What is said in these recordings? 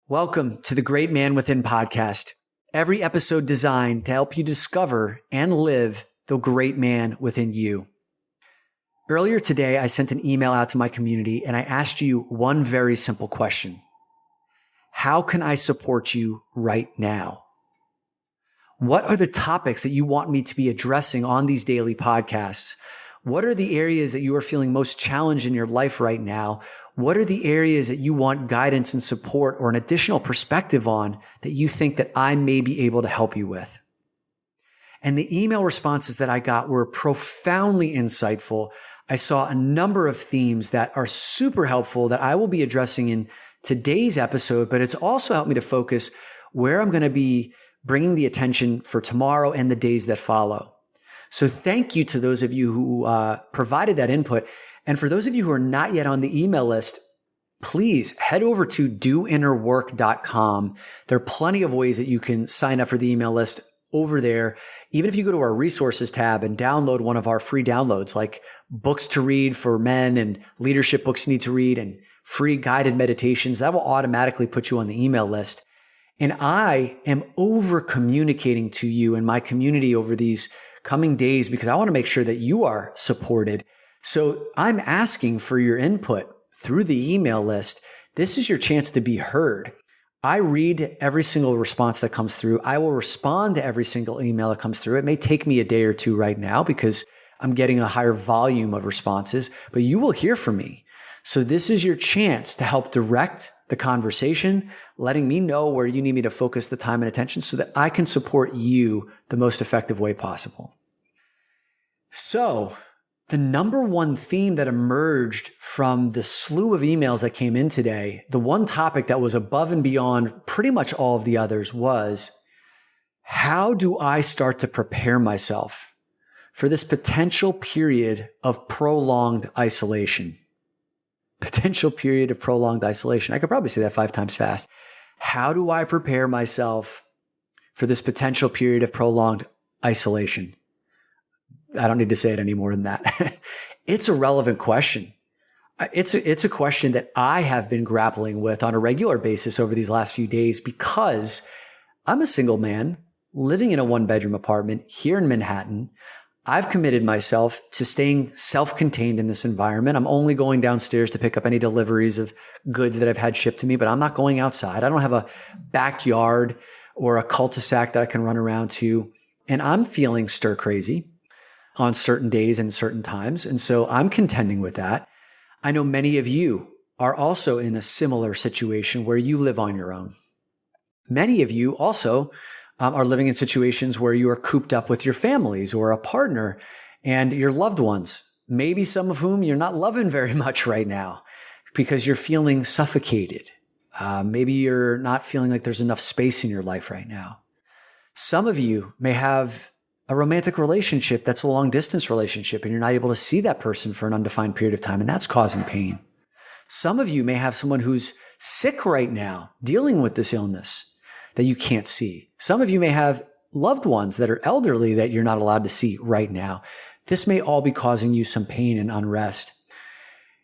Welcome to the Great Man Within podcast. Every episode designed to help you discover and live the great man within you. Earlier today, I sent an email out to my community and I asked you one very simple question. How can I support you right now? What are the topics that you want me to be addressing on these daily podcasts? What are the areas that you are feeling most challenged in your life right now? What are the areas that you want guidance and support or an additional perspective on that you think that I may be able to help you with? And the email responses that I got were profoundly insightful. I saw a number of themes that are super helpful that I will be addressing in today's episode, but it's also helped me to focus where I'm going to be bringing the attention for tomorrow and the days that follow. So thank you to those of you who provided that input. And for those of you who are not yet on the email list, please head over to doinnerwork.com. There are plenty of ways that you can sign up for the email list over there. Even if you go to our resources tab and download one of our free downloads, like books to read for men and leadership books you need to read and free guided meditations, that will automatically put you on the email list. And I am over communicating to you and my community over these coming days because I want to make sure that you are supported. So I'm asking for your input through the email list. This is your chance to be heard. I read every single response that comes through. I will respond to every single email that comes through. It may take me a day or two right now because I'm getting a higher volume of responses, but you will hear from me. So this is your chance to help direct the conversation, letting me know where you need me to focus the time and attention so that I can support you the most effective way possible. So the number one theme that emerged from the slew of emails that came in today, the one topic that was above and beyond pretty much all of the others was, how do I start to prepare myself for this potential period of prolonged isolation? Potential period of prolonged isolation. I could probably say that 5 times fast. How do I prepare myself for this potential period of prolonged isolation? I don't need to say it any more than that. It's a relevant question. It's a question that I have been grappling with on a regular basis over these last few days because I'm a single man living in a 1-bedroom apartment here in Manhattan. I've committed myself to staying self-contained in this environment. I'm only going downstairs to pick up any deliveries of goods that I've had shipped to me, but I'm not going outside. I don't have a backyard or a cul-de-sac that I can run around to. And I'm feeling stir crazy on certain days and certain times. And so I'm contending with that. I know many of you are also in a similar situation where you live on your own. Many of you also are living in situations where you are cooped up with your families or a partner and your loved ones, maybe some of whom you're not loving very much right now because you're feeling suffocated. Maybe you're not feeling like there's enough space in your life right now. Some of you may have a romantic relationship that's a long distance relationship and you're not able to see that person for an undefined period of time and that's causing pain. Some of you may have someone who's sick right now dealing with this illness that you can't see. Some of you may have loved ones that are elderly that you're not allowed to see right now. This may all be causing you some pain and unrest.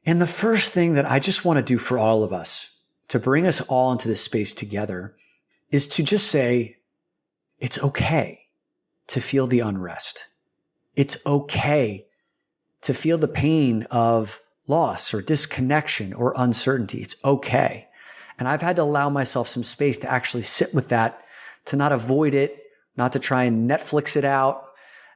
And the first thing that I just want to do for all of us to bring us all into this space together is to just say, it's okay to feel the unrest. It's okay to feel the pain of loss or disconnection or uncertainty. It's okay. And I've had to allow myself some space to actually sit with that, to not avoid it, not to try and Netflix it out,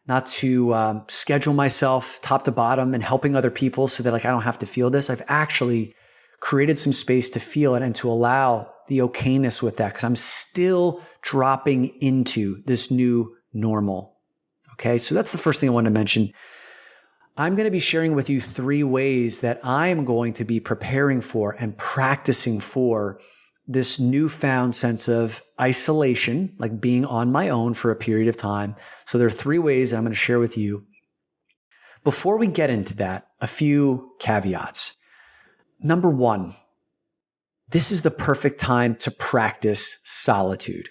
not to schedule myself top to bottom and helping other people so that I don't have to feel this. I've actually created some space to feel it and to allow the okayness with that because I'm still dropping into this new normal. Okay, so that's the first thing I wanted to mention. I'm going to be sharing with you 3 ways that I'm going to be preparing for and practicing for this newfound sense of isolation, like being on my own for a period of time. So there are 3 ways I'm going to share with you. Before we get into that, a few caveats. Number 1, this is the perfect time to practice solitude.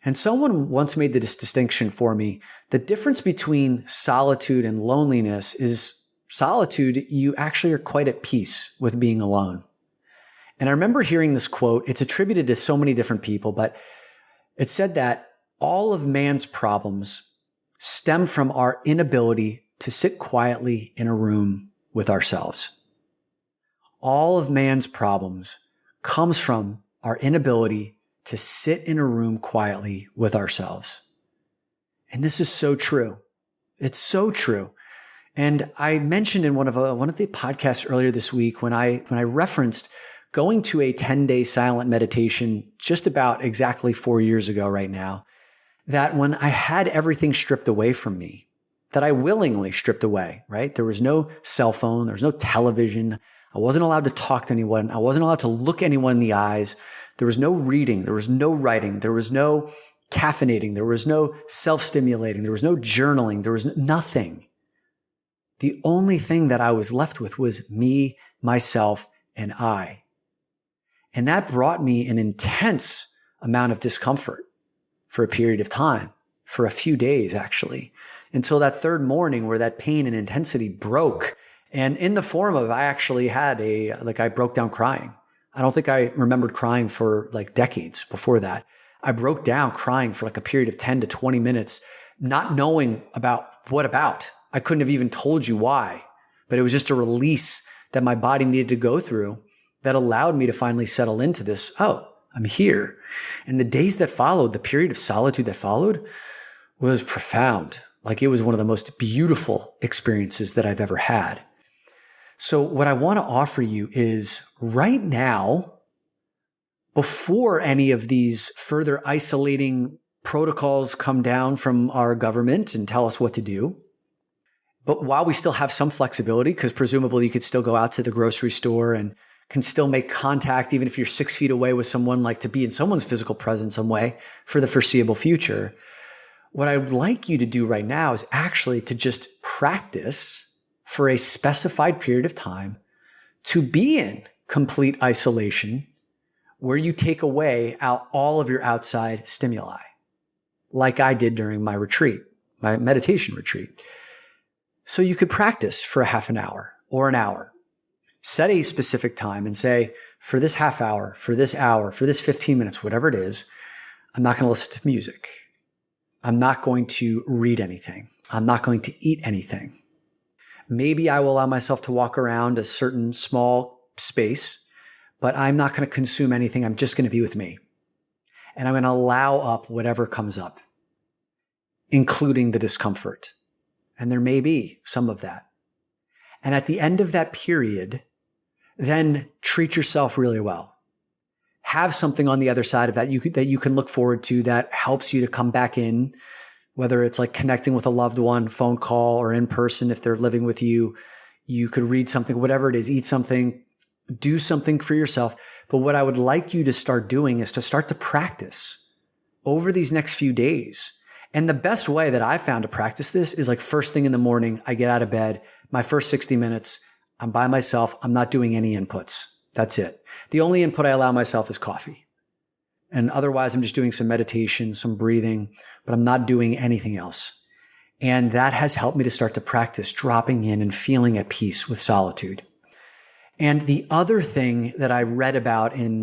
And someone once made this distinction for me. The difference between solitude and loneliness is solitude, you actually are quite at peace with being alone. And I remember hearing this quote. It's attributed to so many different people, but it said that all of man's problems stem from our inability to sit quietly in a room with ourselves. All of man's problems comes from our inability to sit in a room quietly with ourselves. And this is so true. It's so true. And I mentioned in one of the podcasts earlier this week when I referenced going to a 10-day silent meditation just about exactly 4 years ago right now, that when I had everything stripped away from me, that I willingly stripped away, right? There was no cell phone. There was no television. I wasn't allowed to talk to anyone. I wasn't allowed to look anyone in the eyes. There was no reading. There was no writing. There was no caffeinating. There was no self-stimulating. There was no journaling. There was nothing. The only thing that I was left with was me, myself, and I. And that brought me an intense amount of discomfort for a period of time, for a few days actually, until that third morning where that pain and intensity broke. And in the form of, I actually had I broke down crying. I don't think I remembered crying for like decades before that. I broke down crying for like a period of 10 to 20 minutes, not knowing about what about. I couldn't have even told you why, but it was just a release that my body needed to go through that allowed me to finally settle into this. Oh, I'm here. And the days that followed, the period of solitude that followed was profound. Like it was one of the most beautiful experiences that I've ever had. So what I want to offer you is right now, before any of these further isolating protocols come down from our government and tell us what to do, but while we still have some flexibility, because presumably you could still go out to the grocery store and can still make contact, even if you're 6 feet away with someone, like to be in someone's physical presence some way for the foreseeable future. What I would like you to do right now is actually to just practice for a specified period of time to be in complete isolation where you take away all of your outside stimuli, like I did during my retreat, my meditation retreat. So you could practice for a half an hour or an hour. Set a specific time and say, for this half hour, for this hour, for this 15 minutes, whatever it is, I'm not going to listen to music. I'm not going to read anything. I'm not going to eat anything. Maybe I will allow myself to walk around a certain small space, but I'm not going to consume anything. I'm just going to be with me. And I'm going to allow up whatever comes up, including the discomfort. And there may be some of that. And at the end of that period, then treat yourself really well. Have something on the other side of that you can look forward to that helps you to come back in, whether it's like connecting with a loved one, phone call, or in person if they're living with you. You could read something, whatever it is, eat something, do something for yourself. But what I would like you to start doing is to start to practice over these next few days. And the best way that I found to practice this is like first thing in the morning, I get out of bed, my first 60 minutes, I'm by myself. I'm not doing any inputs. That's it. The only input I allow myself is coffee. And otherwise, I'm just doing some meditation, some breathing, but I'm not doing anything else. And that has helped me to start to practice dropping in and feeling at peace with solitude. And the other thing that I read about in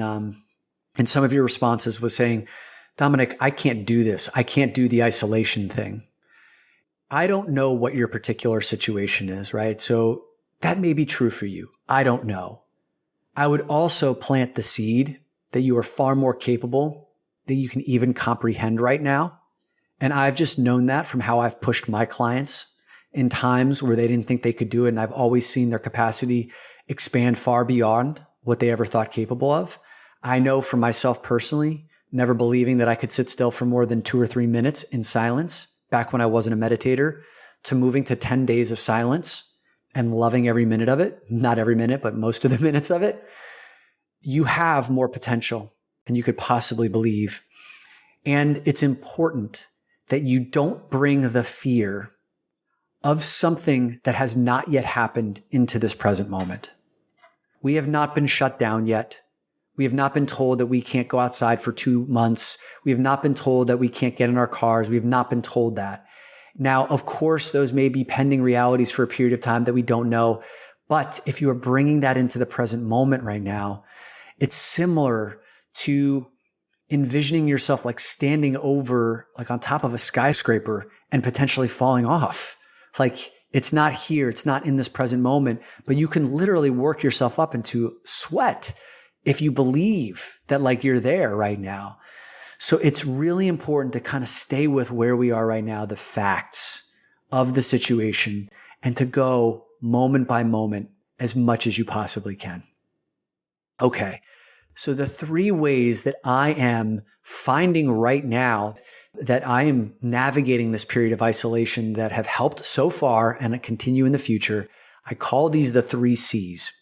some of your responses was saying, Dominic, I can't do this. I can't do the isolation thing. I don't know what your particular situation is, right? So that may be true for you. I don't know. I would also plant the seed that you are far more capable than you can even comprehend right now. And I've just known that from how I've pushed my clients in times where they didn't think they could do it. And I've always seen their capacity expand far beyond what they ever thought capable of. I know for myself personally, never believing that I could sit still for more than 2 or 3 minutes in silence back when I wasn't a meditator, to moving to 10 days of silence and loving every minute of it, not every minute, but most of the minutes of it. You have more potential than you could possibly believe. And it's important that you don't bring the fear of something that has not yet happened into this present moment. We have not been shut down yet. We have not been told that we can't go outside for 2 months. We have not been told that we can't get in our cars. We have not been told that. Now, of course, those may be pending realities for a period of time that we don't know. But if you are bringing that into the present moment right now, It's similar to envisioning yourself like standing over, like on top of a skyscraper and potentially falling off. Like it's not here. It's not in this present moment, but you can literally work yourself up into sweat if you believe that like you're there right now. So it's really important to kind of stay with where we are right now, the facts of the situation, and to go moment by moment as much as you possibly can. Okay. So the 3 ways that I am finding right now that I am navigating this period of isolation that have helped so far and continue in the future, I call these the 3 C's.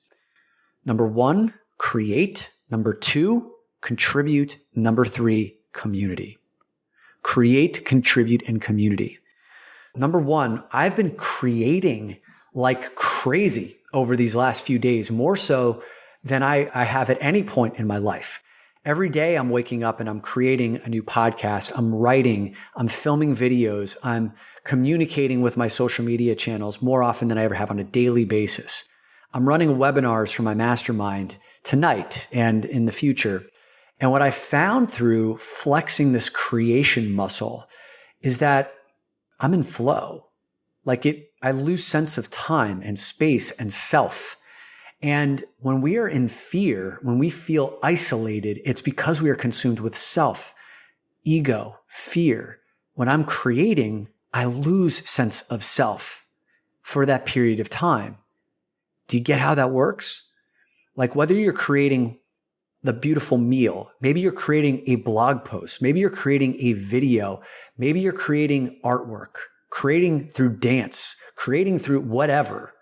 Number 1, create. Number 2, contribute. Number 3, community. Create, contribute, and community. Number 1, I've been creating like crazy over these last few days, more so than I have at any point in my life. Every day I'm waking up and I'm creating a new podcast. I'm writing, I'm filming videos. I'm communicating with my social media channels more often than I ever have on a daily basis. I'm running webinars for my mastermind tonight and in the future. And what I found through flexing this creation muscle is that I'm in flow. I lose sense of time and space and self. And when we are in fear, when we feel isolated, it's because we are consumed with self, ego, fear. When I'm creating, I lose sense of self for that period of time. Do you get how that works? Like whether you're creating the beautiful meal, maybe you're creating a blog post, maybe you're creating a video, maybe you're creating artwork, creating through dance, creating through whatever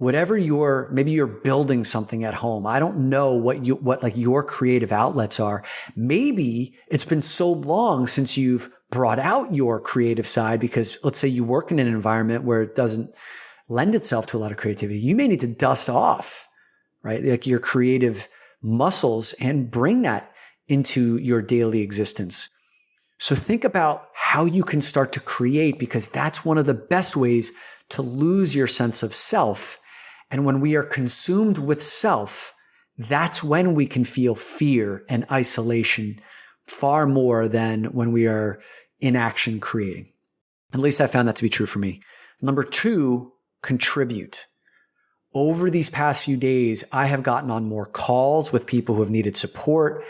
maybe you're building something at home. I don't know what like your creative outlets are. Maybe it's been so long since you've brought out your creative side because let's say you work in an environment where it doesn't lend itself to a lot of creativity. You may need to dust off, right? Like your creative muscles and bring that into your daily existence. So think about how you can start to create because that's one of the best ways to lose your sense of self. And when we are consumed with self, that's when we can feel fear and isolation far more than when we are in action creating. At least I found that to be true for me. Number 2, contribute. Over these past few days, I have gotten on more calls with people who have needed support.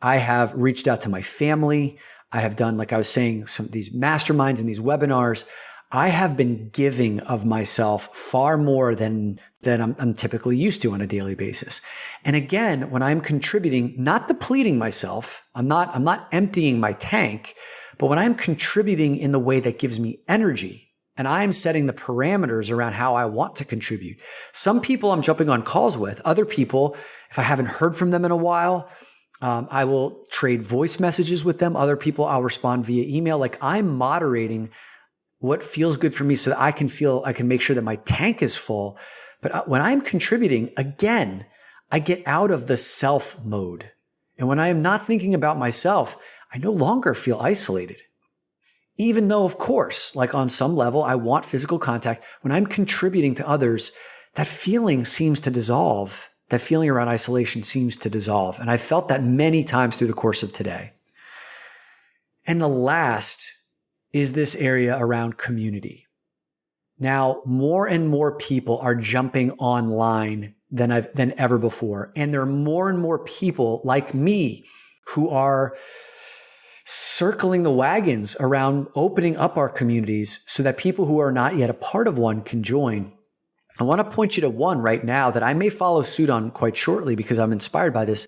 I have reached out to my family. I have done, like I was saying, some of these masterminds and these webinars. I have been giving of myself far more than I'm typically used to on a daily basis. And again, when I'm contributing, not depleting myself, I'm not emptying my tank, but when I'm contributing in the way that gives me energy and I'm setting the parameters around how I want to contribute. Some people I'm jumping on calls with, other people, if I haven't heard from them in a while, I will trade voice messages with them. Other people, I'll respond via email. Like I'm moderating what feels good for me so that I can make sure that my tank is full. But when I'm contributing, again, I get out of the self mode. And when I am not thinking about myself, I no longer feel isolated. Even though, of course, like on some level, I want physical contact. When I'm contributing to others, that feeling seems to dissolve. That feeling around isolation seems to dissolve. And I felt that many times through the course of today. And the last is this area around community. Now, more and more people are jumping online than ever before. And there are more and more people like me who are circling the wagons around opening up our communities so that people who are not yet a part of one can join. I want to point you to one right now that I may follow suit on quite shortly because I'm inspired by this.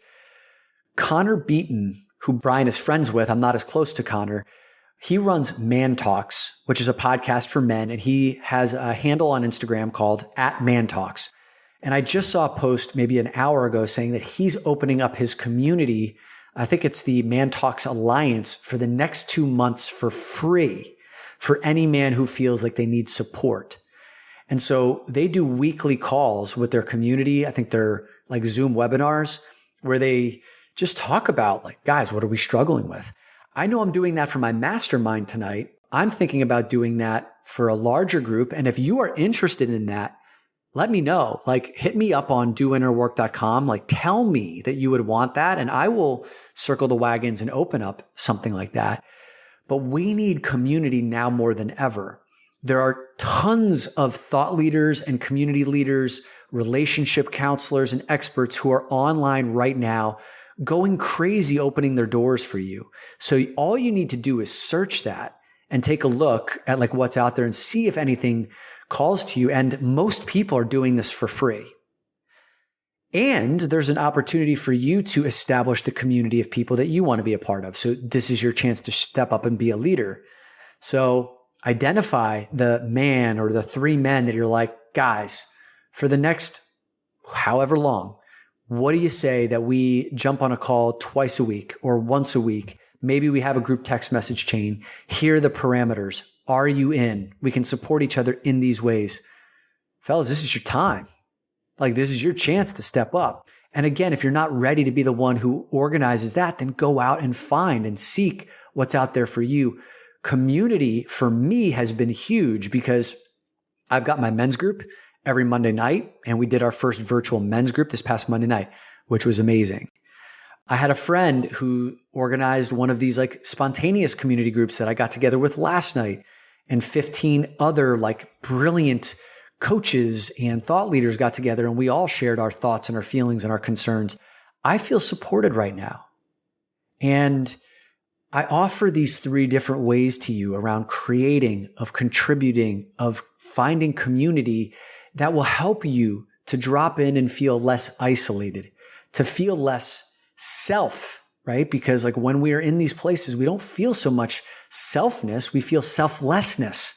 Connor Beaton, who Brian is friends with, I'm not as close to Connor. He runs Man Talks, which is a podcast for men, and he has a handle on Instagram called @ManTalks. And I just saw a post maybe an hour ago saying that he's opening up his community. I think it's the Man Talks Alliance for the next 2 months for free for any man who feels like they need support. And so they do weekly calls with their community. I think they're like Zoom webinars where they just talk about like, guys, what are we struggling with? I know I'm doing that for my mastermind tonight. I'm thinking about doing that for a larger group. And if you are interested in that, let me know. Like, hit me up on doinnerwork.com. Like, tell me that you would want that, and I will circle the wagons and open up something like that. But we need community now more than ever. There are tons of thought leaders and community leaders, relationship counselors and experts who are online right now going crazy, opening their doors for you. So all you need to do is search that and take a look at like what's out there and see if anything calls to you. And most people are doing this for free. And there's an opportunity for you to establish the community of people that you want to be a part of. So this is your chance to step up and be a leader. So identify the man or the 3 men that you're like, guys, for the next however long, what do you say that we jump on a call twice a week or once a week? Maybe we have a group text message chain. Here are the parameters. Are you in? We can support each other in these ways. Fellas, this is your time. Like, this is your chance to step up. And again, if you're not ready to be the one who organizes that, then go out and find and seek what's out there for you. Community for me has been huge because I've got my men's group every Monday night, and we did our first virtual men's group this past Monday night, which was amazing. I had a friend who organized one of these like spontaneous community groups that I got together with last night, and 15 other like brilliant coaches and thought leaders got together, and we all shared our thoughts and our feelings and our concerns. I feel supported right now. And I offer these 3 different ways to you around creating, of contributing, of finding community that will help you to drop in and feel less isolated, to feel less self, right? Because like when we are in these places, we don't feel so much selfness, we feel selflessness.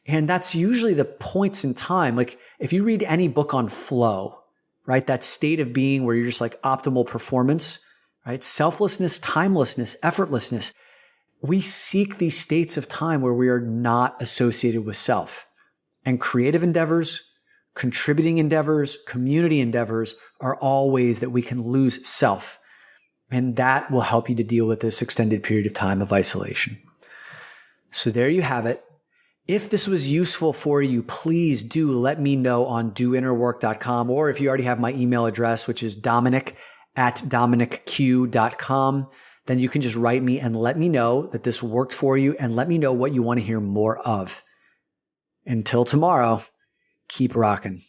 And that's usually the points in time. Like if you read any book on flow, right? That state of being where you're just like optimal performance, right? Selflessness, timelessness, effortlessness. We seek these states of time where we are not associated with self. And creative endeavors, contributing endeavors, community endeavors are all ways that we can lose self. And that will help you to deal with this extended period of time of isolation. So there you have it. If this was useful for you, please do let me know on doinnerwork.com, or if you already have my email address, which is dominic@dominicq.com, then you can just write me and let me know that this worked for you and let me know what you want to hear more of. Until tomorrow, keep rocking.